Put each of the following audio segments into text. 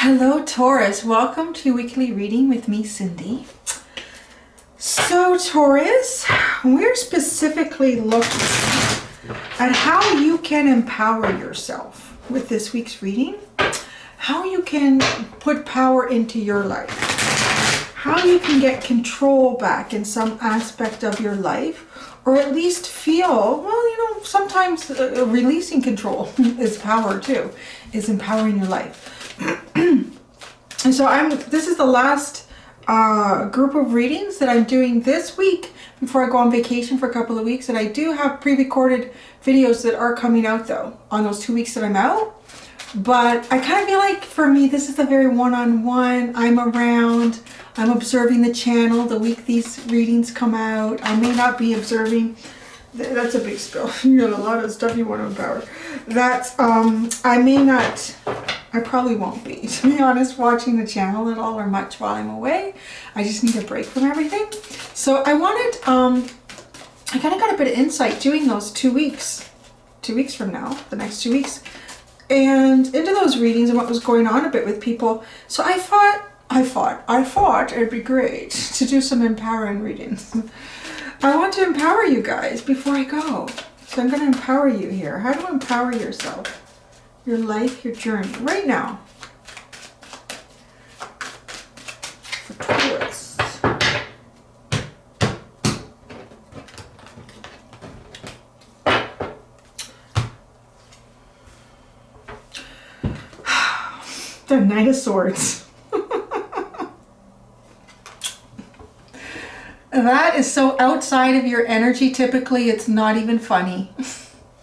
Hello Taurus, welcome to weekly reading with me, Cindy. So Taurus, we're specifically looking at how you can empower yourself with this week's reading, how you can put power into your life, how you can get control back in some aspect of your life, or at least feel, well, you know, sometimes releasing control is power too, is empowering your life. And so this is the last group of readings that I'm doing this week before I go on vacation for a couple of weeks. And I do have pre-recorded videos that are coming out though on those 2 weeks that I'm out. But I kind of feel like for me, this is a very one-on-one. I'm around, I'm observing the channel the week these readings come out. I may not be observing. That's a big spill. You got a lot of stuff you want to empower. That's, I probably won't be, to be honest, watching the channel at all or much while I'm away. I just need a break from everything. So I wanted, I kind of got a bit of insight doing those 2 weeks from now, the next 2 weeks, and into those readings and what was going on a bit with people. So I thought it'd be great to do some empowering readings. I want to empower you guys before I go. So I'm going to empower you here. How to empower yourself, your life, your journey, right now. For Taurus. The Knight of Swords. That is so outside of your energy. Typically, it's not even funny.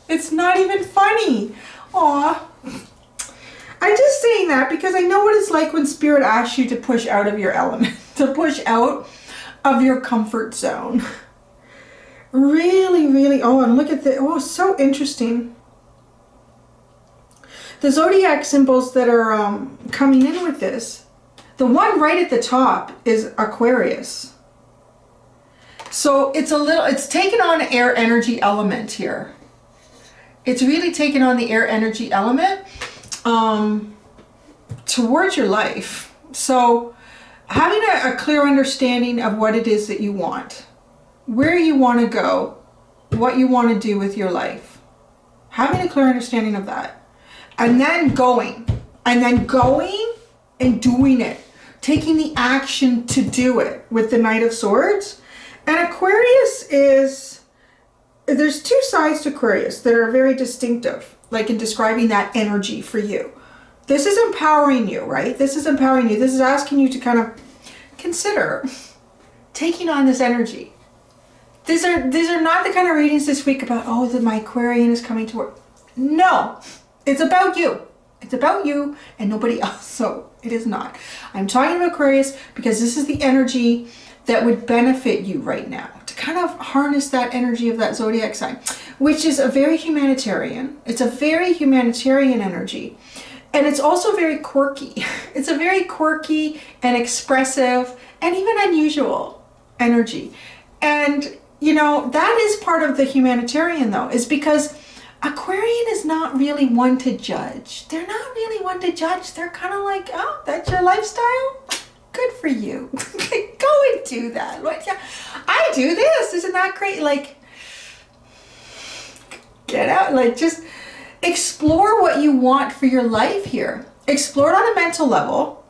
It's not even funny. Aw. I'm just saying that because I know what it's like when Spirit asks you to push out of your element, to push out of your comfort zone. Really, really. Oh, and look at the, oh, so interesting. The zodiac symbols that are coming in with this, the one right at the top is Aquarius. So it's taken on an air energy element here. It's really taken on the air energy element towards your life. So having a clear understanding of what it is that you want, where you want to go, what you want to do with your life, having a clear understanding of that, and then going and doing it, taking the action to do it with the Knight of Swords. And Aquarius is, there's two sides to Aquarius that are very distinctive, like in describing that energy for you. This is empowering you, right? This is empowering you. This is asking you to kind of consider taking on this energy. These are not the kind of readings this week about, oh, that my Aquarian is coming to work. No, it's about you. It's about you and nobody else. So it is not. I'm talking about Aquarius because this is the energy that would benefit you right now, to kind of harness that energy of that zodiac sign, which is a very humanitarian. It's a very humanitarian energy. And it's also very quirky. It's a very quirky and expressive and even unusual energy. And, you know, that is part of the humanitarian though, is because Aquarian is not really one to judge. They're not really one to judge. They're kind of like, oh, that's your lifestyle? Good for you. Go and do that. Like, yeah, I do this. Isn't that great? Like, get out. Like, just explore what you want for your life here. Explore it on a mental level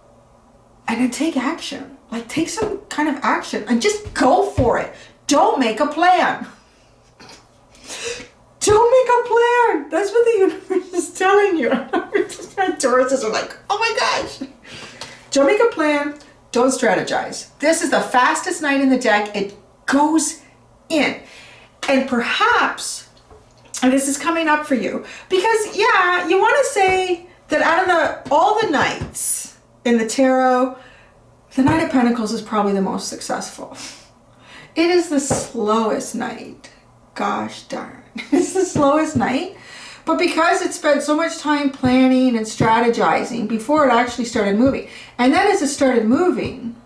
and then take action. Like, take some kind of action and just go for it. Don't make a plan. Don't make a plan. That's what the universe is telling you. Tauruses are like, oh my gosh. Don't make a plan. Don't strategize. This is the fastest Knight in the deck. It goes in. And perhaps, and this is coming up for you, because yeah, you want to say that out of all the Knights in the tarot, the Knight of Pentacles is probably the most successful. It is the slowest Knight. Gosh darn. It's the slowest Knight. But because it spent so much time planning and strategizing before it actually started moving. And then as it started moving,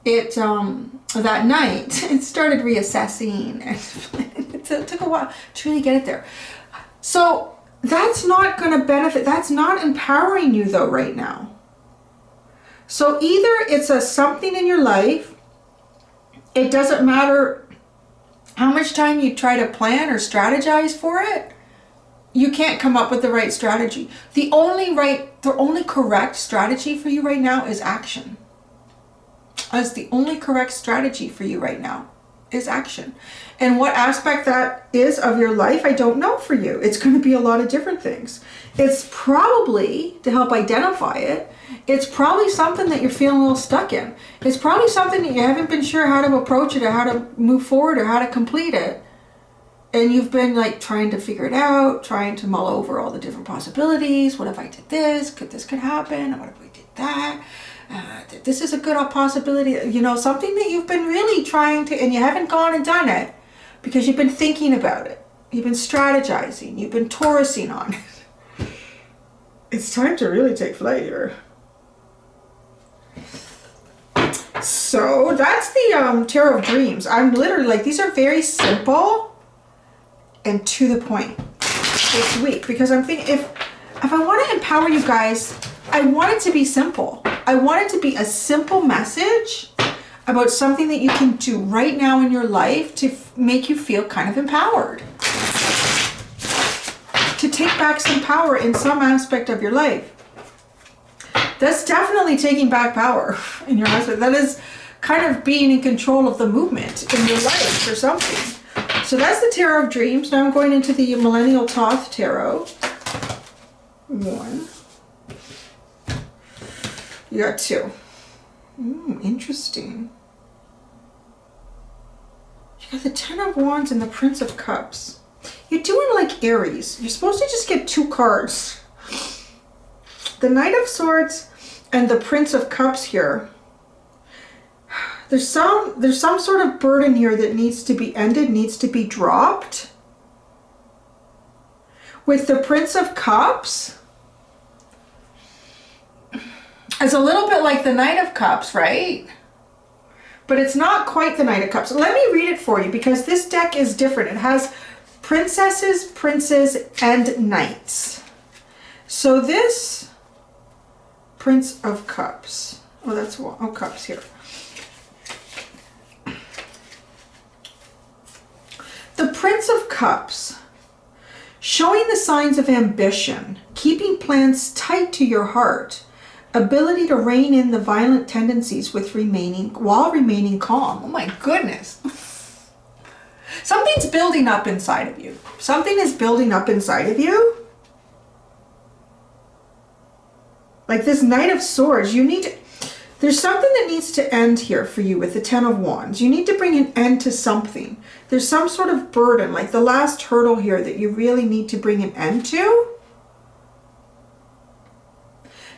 that night, it started reassessing. And it took a while to really get it there. So that's not going to benefit. That's not empowering you though right now. So either it's a something in your life, it doesn't matter how much time you try to plan or strategize for it, you can't come up with the right strategy. The only correct strategy for you right now is action. That's the only correct strategy for you right now is action. And what aspect that is of your life, I don't know for you. It's going to be a lot of different things. It's probably, to help identify it, it's probably something that you're feeling a little stuck in. It's probably something that you haven't been sure how to approach it or how to move forward or how to complete it. And you've been like trying to figure it out, trying to mull over all the different possibilities. What if I did this? This could happen. What if we did that? This is a good possibility. You know, something that you've been really trying to, and you haven't gone and done it because you've been thinking about it. You've been strategizing. You've been Taurusing on it. It's time to really take flight here. So that's the Tarot of Dreams. I'm literally like, these are very simple and to the point this week, because I'm thinking if I want to empower you guys, I want it to be simple. I want it to be a simple message about something that you can do right now in your life to make you feel kind of empowered. To take back some power in some aspect of your life. That's definitely taking back power in your husband. That is kind of being in control of the movement in your life or something. So that's the Tarot of Dreams. Now I'm going into the Millennial Thoth Tarot. One. You got two. Interesting. You got the Ten of Wands and the Prince of Cups. You're doing like Aries. You're supposed to just get two cards. The Knight of Swords and the Prince of Cups here. There's some sort of burden here that needs to be ended, needs to be dropped. With the Prince of Cups, it's a little bit like the Knight of Cups, right? But it's not quite the Knight of Cups. Let me read it for you because this deck is different. It has princesses, princes, and knights. So this Prince of Cups. Oh, that's one. Oh, Cups here. The Prince of Cups, showing the signs of ambition, keeping plans tight to your heart, ability to rein in the violent tendencies while remaining calm. Oh my goodness. Something's building up inside of you. Something is building up inside of you. Like this Knight of Swords, there's something that needs to end here for you with the Ten of Wands. You need to bring an end to something. There's some sort of burden, like the last hurdle here that you really need to bring an end to.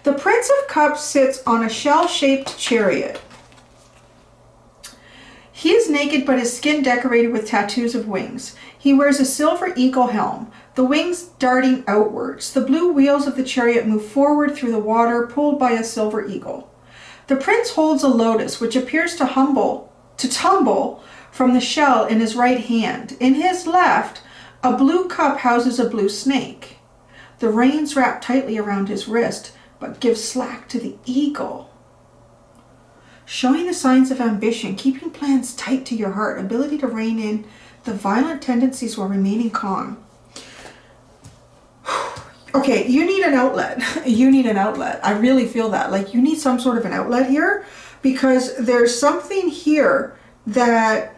The Prince of Cups sits on a shell-shaped chariot. He is naked, but his skin decorated with tattoos of wings. He wears a silver eagle helm, the wings darting outwards. The blue wheels of the chariot move forward through the water, pulled by a silver eagle. The prince holds a lotus, which appears to tumble from the shell in his right hand. In his left, a blue cup houses a blue snake. The reins wrap tightly around his wrist, but give slack to the eagle. Showing the signs of ambition, keeping plans tight to your heart, ability to rein in the violent tendencies while remaining calm. Okay, you need an outlet. You need an outlet. I really feel that. Like you need some sort of an outlet here because there's something here that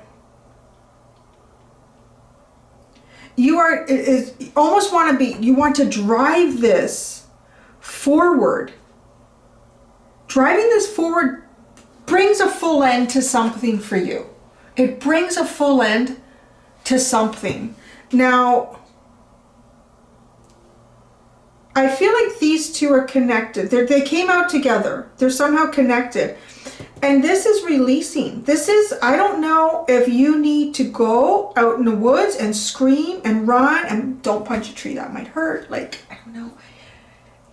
you want to drive this forward. Driving this forward brings a full end to something for you. It brings a full end to something. Now, I feel like these two are connected. They came out together. They're somehow connected. And this is releasing. I don't know if you need to go out in the woods and scream and run and don't punch a tree. That might hurt. Like, I don't know.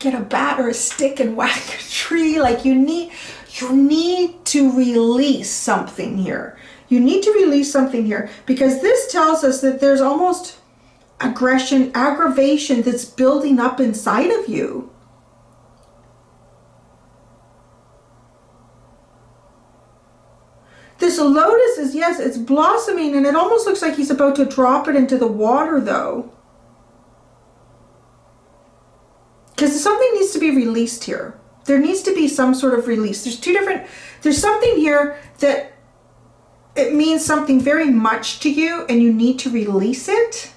Get a bat or a stick and whack a tree. Like you need to release something here. You need to release something here because this tells us that there's almost aggression, aggravation that's building up inside of you. This lotus is, yes, it's blossoming, and it almost looks like he's about to drop it into the water, though. Because something needs to be released here. There needs to be some sort of release. There's something here that it means something very much to you, and you need to release it.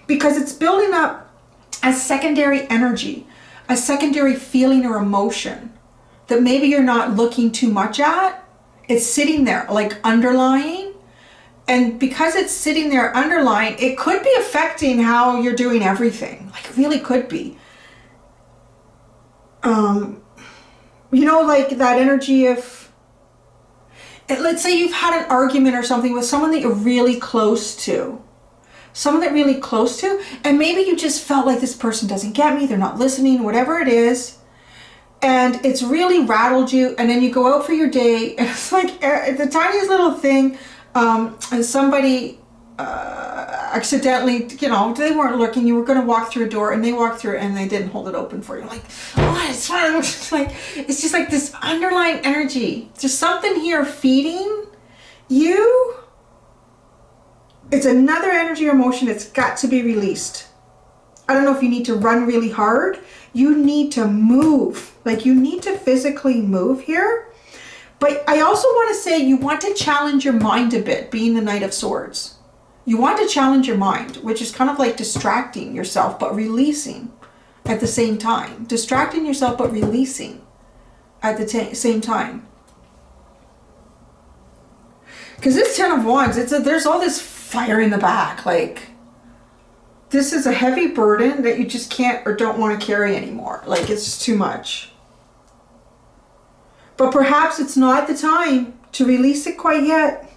Because it's building up a secondary energy, a secondary feeling or emotion that maybe you're not looking too much at. It's sitting there like underlying, and because it's sitting there underlying, it could be affecting how you're doing everything. Like it really could be. You know, like that energy of, let's say you've had an argument or something with someone that you're really close to. Someone that really close to, and maybe you just felt like this person doesn't get me, they're not listening, whatever it is. And it's really rattled you, and then you go out for your day, and it's like the tiniest little thing, and somebody accidentally, you know, they weren't looking, you were going to walk through a door, and they walked through it, and they didn't hold it open for you. Like, what? It's like, it's just like this underlying energy. There's something here feeding you. It's another energy or emotion that's got to be released. I don't know if you need to run really hard. You need to move. Like you need to physically move here. But I also want to say you want to challenge your mind a bit, being the Knight of Swords. You want to challenge your mind, which is kind of like distracting yourself, but releasing at the same time. Distracting yourself, but releasing at the same time. Because this Ten of Wands, there's all this fire in the back. Like, this is a heavy burden that you just can't or don't want to carry anymore. Like, it's just too much. But perhaps it's not the time to release it quite yet.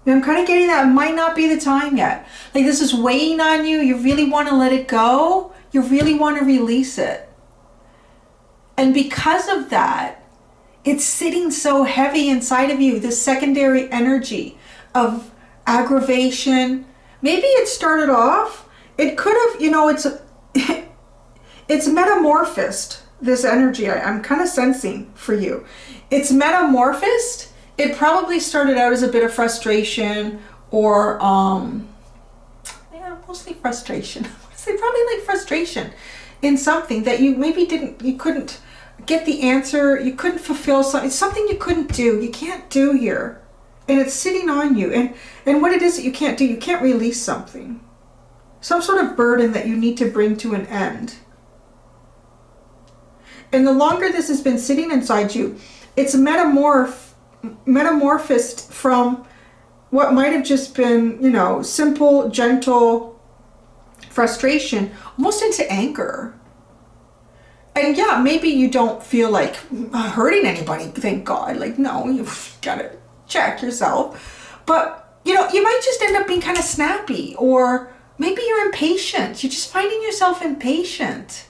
And I'm kind of getting that it might not be the time yet. Like, this is weighing on you. You really want to let it go. You really want to release it. And because of that, it's sitting so heavy inside of you, this secondary energy of aggravation. Maybe it started off, it could have, you know, it's metamorphosed, this energy. I'm kind of sensing for you. It's metamorphosed. It probably started out as a bit of frustration or, yeah, mostly frustration. I say probably like frustration in something that you maybe you couldn't get the answer, you couldn't fulfill something. It's something you couldn't do. You can't do here. And it's sitting on you. And what it is that you can't do, you can't release something. Some sort of burden that you need to bring to an end. And the longer this has been sitting inside you, it's metamorphosed from what might have just been, you know, simple, gentle frustration, almost into anger. And yeah, maybe you don't feel like hurting anybody, thank God. Like, no, you've got to check yourself. But, you know, you might just end up being kind of snappy, or maybe you're impatient. You're just finding yourself impatient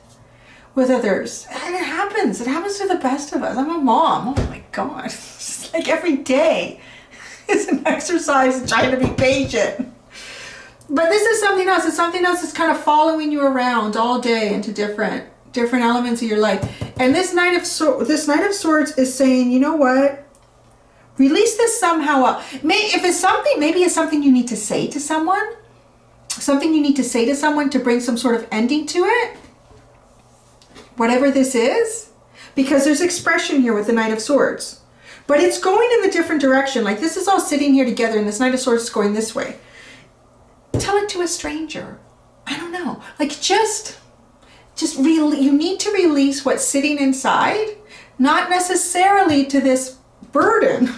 with others. And it happens. It happens to the best of us. I'm a mom. Oh my God. It's just like every day is an exercise in trying to be patient. But this is something else. It's something else that's kind of following you around all day into different elements of your life. And this Knight of Swords is saying, you know what? Release this somehow up. If it's something, maybe it's something you need to say to someone. Something you need to say to someone to bring some sort of ending to it. Whatever this is. Because there's expression here with the Knight of Swords. But it's going in a different direction. Like, this is all sitting here together, and this Knight of Swords is going this way. Tell it to a stranger. I don't know. Like, you need to release what's sitting inside. Not necessarily to this burden.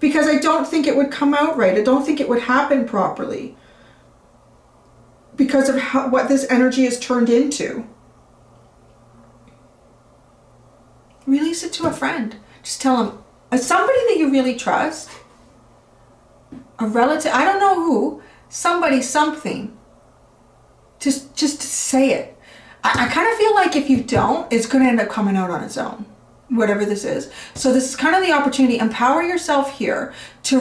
Because I don't think it would come out right. I don't think it would happen properly. Because of what this energy is turned into. Release it to a friend. Just tell them, somebody that you really trust, a relative, I don't know who, somebody, something. Just to say it. I kind of feel like if you don't, it's going to end up coming out on its own. Whatever this is. So this is kind of the opportunity. Empower yourself here to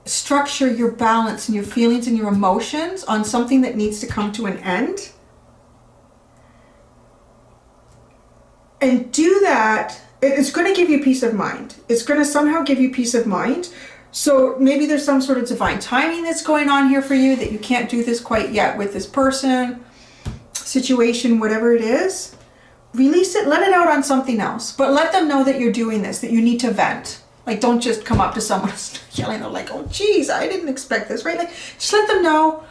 structure your balance and your feelings and your emotions on something that needs to come to an end. And do that, it's going to give you peace of mind. It's going to somehow give you peace of mind. So maybe there's some sort of divine timing that's going on here for you, that you can't do this quite yet with this person, situation, whatever it is. Release it, let it out on something else. But let them know that you're doing this, that you need to vent. Like, don't just come up to someone and start yelling. They're like, oh, geez, I didn't expect this, right? Like, just let them know,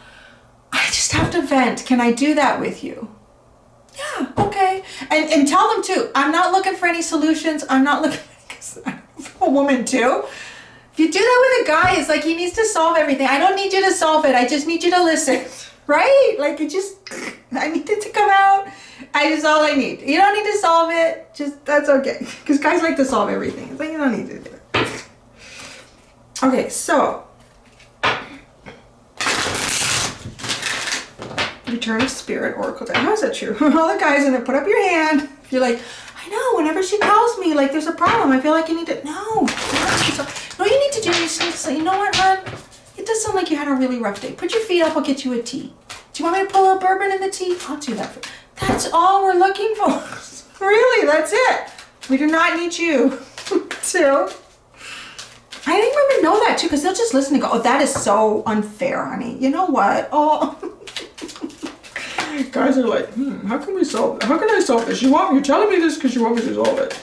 I just have to vent. Can I do that with you? Yeah, okay. And tell them too, I'm not looking for any solutions. I'm not looking for a woman too. If you do that with a guy, it's like he needs to solve everything. I don't need you to solve it. I just need you to listen, right? Like, I need it to come out. All I need. You don't need to solve it. Just, that's okay. Because guys like to solve everything. It's like, you don't need to do it. Okay, so. Return of Spirit Oracle deck. How is that true? All the guys in there, put up your hand. If you're like, I know, whenever she calls me, like there's a problem, I feel like you need to, no, you need to do is just say, you know what, hon? It does sound like you had a really rough day. Put your feet up, I'll get you a tea. Do you want me to pull a bourbon in the tea? I'll do that for you. That's all we're looking for. Really, that's it. We do not need you to. I think women know that too, because they'll just listen and go, oh, that is so unfair, honey. You know what? Oh. Guys are like, how can we solve it? How can I solve this? You're telling me this because you want me to solve it.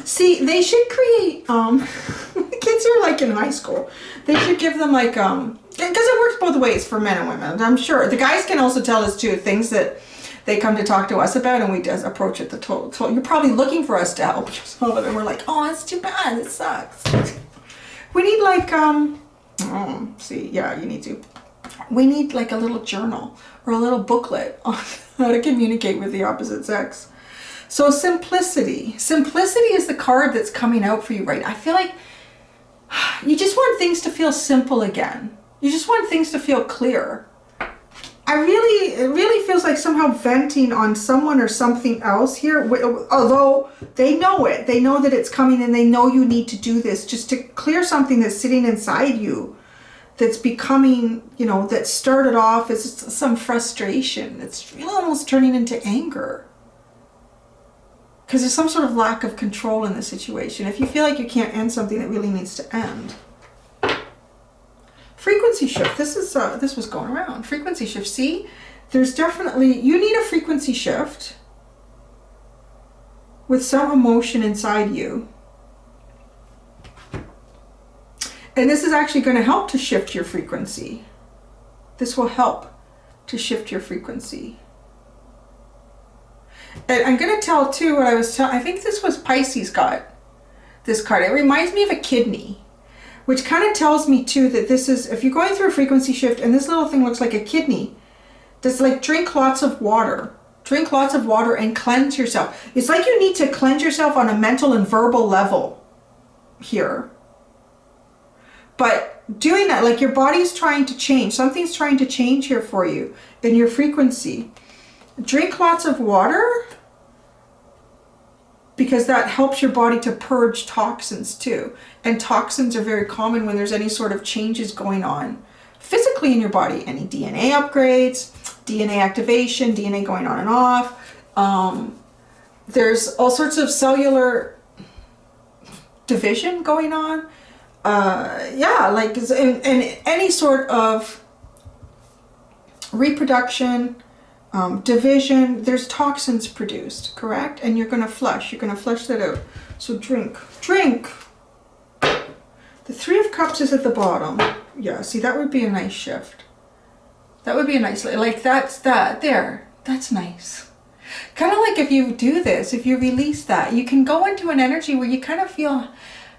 See, they should create, kids are like in high school. They should give them like, because it works both ways for men and women. I'm sure the guys can also tell us too, things that they come to talk to us about, and we just approach it the total. You're probably looking for us to help you solve it, and we're like, oh, it's too bad. It sucks. We need like, you need to. We need like a little journal or a little booklet on how to communicate with the opposite sex. So simplicity. Simplicity is the card that's coming out for you, right? I feel like you just want things to feel simple again. You just want things to feel clear. It really feels like somehow venting on someone or something else here, although they know it. They know that it's coming, and they know you need to do this just to clear something that's sitting inside you, that's becoming, that started off as some frustration. It's really almost turning into anger. Because there's some sort of lack of control in the situation. If you feel like you can't end something that really needs to end. Frequency shift. This was going around. Frequency shift. See, there's definitely, you need a frequency shift with some emotion inside you. And this is actually going to help to shift your frequency. This will help to shift your frequency. And I'm going to tell too what I was telling, I think this was Pisces got this card. It reminds me of a kidney, which kind of tells me too that this is, if you're going through a frequency shift and this little thing looks like a kidney, just like drink lots of water. Drink lots of water and cleanse yourself. It's like you need to cleanse yourself on a mental and verbal level here. But doing that, like your body's trying to change. Something's trying to change here for you in your frequency. Drink lots of water because that helps your body to purge toxins too. And toxins are very common when there's any sort of changes going on physically in your body. Any DNA upgrades, DNA activation, DNA going on and off. There's all sorts of cellular division going on. Like in any sort of reproduction, division, there's toxins produced, correct? And you're going to flush that out. So drink. The Three of Cups is at the bottom. Yeah, see, that would be a nice shift. That would be a nice, like that's nice. Kind of like if you do this, if you release that, you can go into an energy where you kind of feel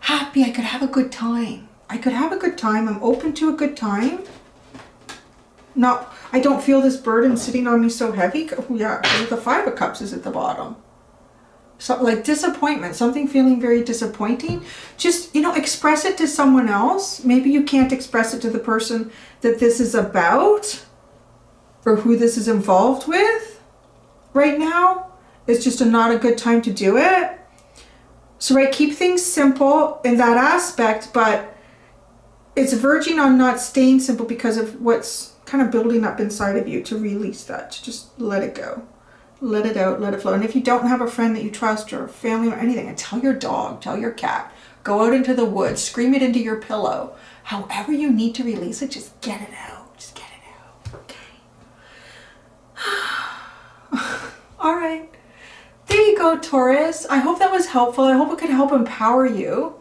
happy. I could have a good time. I'm open to a good time. I don't feel this burden sitting on me so heavy. Yeah, the Five of Cups is at the bottom. So like disappointment, something feeling very disappointing. Just, express it to someone else. Maybe you can't express it to the person that this is about or who this is involved with right now. It's just not a good time to do it. So right, keep things simple in that aspect, but it's verging on not staying simple because of what's kind of building up inside of you, to release that, to just let it go. Let it out, let it flow. And if you don't have a friend that you trust or family or anything, tell your dog, tell your cat, go out into the woods, scream it into your pillow. However you need to release it, just get it out. Just get it out. Okay. All right. There you go, Taurus. I hope that was helpful. I hope it could help empower you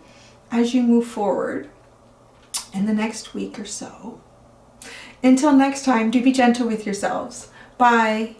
as you move forward in the next week or so. Until next time, do be gentle with yourselves. Bye.